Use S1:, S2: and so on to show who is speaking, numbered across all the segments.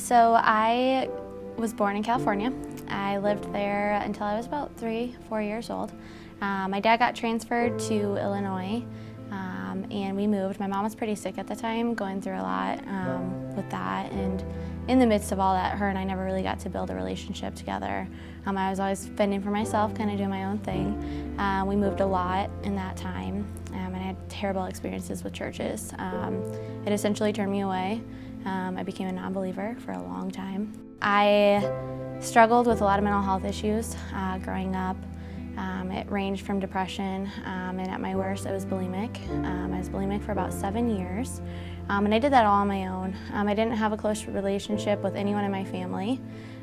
S1: So I was born in California. I lived there until I was about 3-4 years old. My dad got transferred to Illinois and we moved. My mom was pretty sick at the time, going through a lot with that, and in the midst of all that, her and I never really got to build a relationship together. I was always fending for myself, kind of doing my own thing. We moved a lot in that time, and I had terrible experiences with churches. It essentially turned me away. I became a non-believer for a long time. I struggled with a lot of mental health issues growing up. It ranged from depression, and at my worst, I was bulimic. I was bulimic for about 7 years, and I did that all on my own. I didn't have a close relationship with anyone in my family,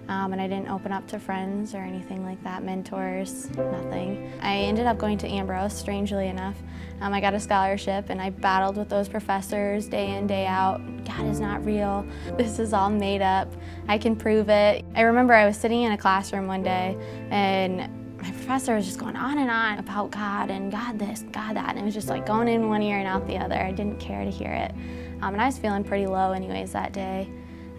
S1: and I didn't open up to friends or anything like that, mentors, nothing. I ended up going to Ambrose, strangely enough. I got a scholarship, and I battled with those professors day in, day out. God is not real. This is all made up. I can prove it. I remember I was sitting in a classroom one day, and my professor was just going on and on about God and God this, God that, and it was just like going in one ear and out the other. I didn't care to hear it. And I was feeling pretty low anyways that day.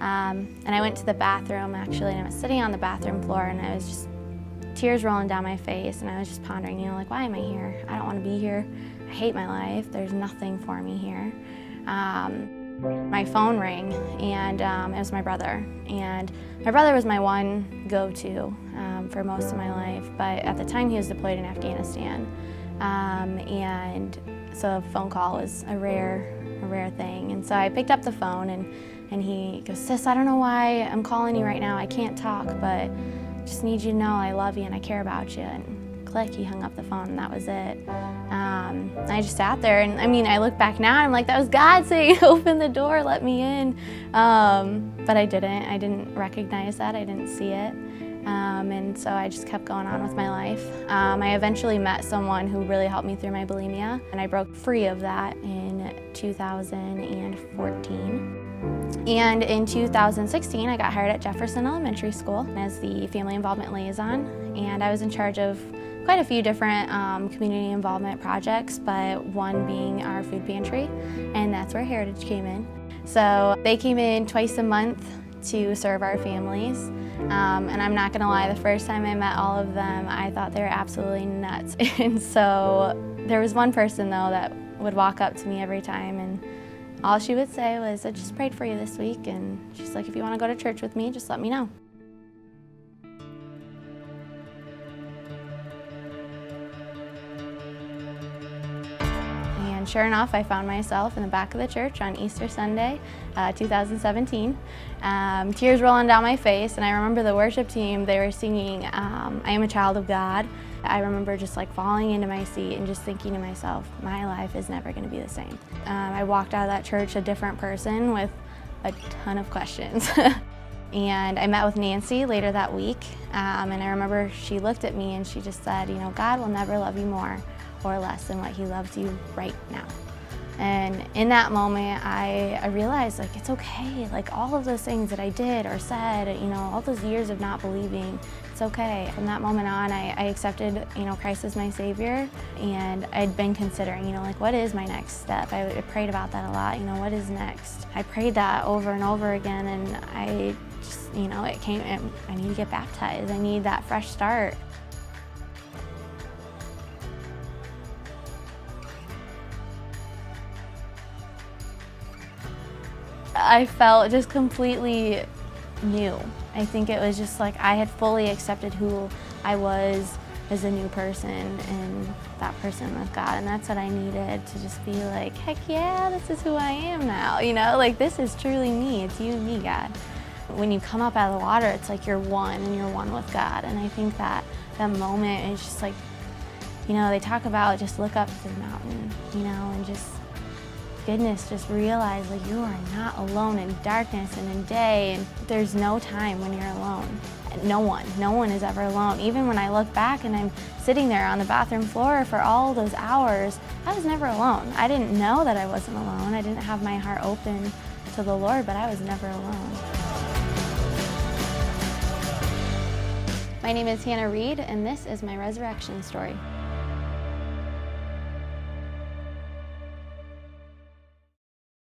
S1: And I went to the bathroom actually, and I was sitting on the bathroom floor, and I was just tears rolling down my face, and I was just pondering, like, why am I here? I don't want to be here. I hate my life. There's nothing for me here. My phone rang, and it was my brother. And my brother was my one go-to for most of my life, but at the time he was deployed in Afghanistan. And so a phone call was a rare thing. And so I picked up the phone, and he goes, "Sis, I don't know why I'm calling you right now. I can't talk, but just need you to know I love you and I care about you." And click, he hung up the phone, and that was it. I just sat there, and I look back now, and I'm like, that was God saying, open the door, let me in. But I didn't recognize that, I didn't see it. And so I just kept going on with my life. I eventually met someone who really helped me through my bulimia, and I broke free of that in 2014. And in 2016, I got hired at Jefferson Elementary School as the Family Involvement Liaison, and I was in charge of quite a few different community involvement projects, but one being our food pantry, and that's where Heritage came in. So they came in twice a month to serve our families, and I'm not gonna lie, the first time I met all of them, I thought they were absolutely nuts. And so there was one person though that would walk up to me every time, and all she would say was, "I just prayed for you this week," and she's like, "If you wanna go to church with me, just let me know." And sure enough, I found myself in the back of the church on Easter Sunday, 2017. Tears rolling down my face, and I remember the worship team, they were singing, "I am a child of God." I remember just like falling into my seat and just thinking to myself, my life is never gonna be the same. I walked out of that church a different person with a ton of questions. And I met with Nancy later that week, and I remember she looked at me and she just said, "God will never love you more or less than what he loves you right now." And in that moment, I realized, like, it's okay. Like, all of those things that I did or said, all those years of not believing, it's okay. From that moment on, I accepted, Christ as my Savior, and I'd been considering, like, what is my next step? I prayed about that a lot, what is next? I prayed that over and over again, and I just, it came, I need to get baptized. I need that fresh start. I felt just completely new. I think it was just like I had fully accepted who I was as a new person, and that person was God, and that's what I needed, to just be like, heck yeah, this is who I am now, like this is truly me, it's you and me, God. When you come up out of the water, it's like you're one, and you're one with God, and I think that moment is just like, they talk about just look up to the mountain, and just goodness, just realize like you are not alone in darkness and in day, and there's no time when you're alone. No one is ever alone. Even when I look back and I'm sitting there on the bathroom floor for all those hours, I was never alone. I didn't know that I wasn't alone. I didn't have my heart open to the Lord, but I was never alone. My name is Reade, and this is my resurrection story.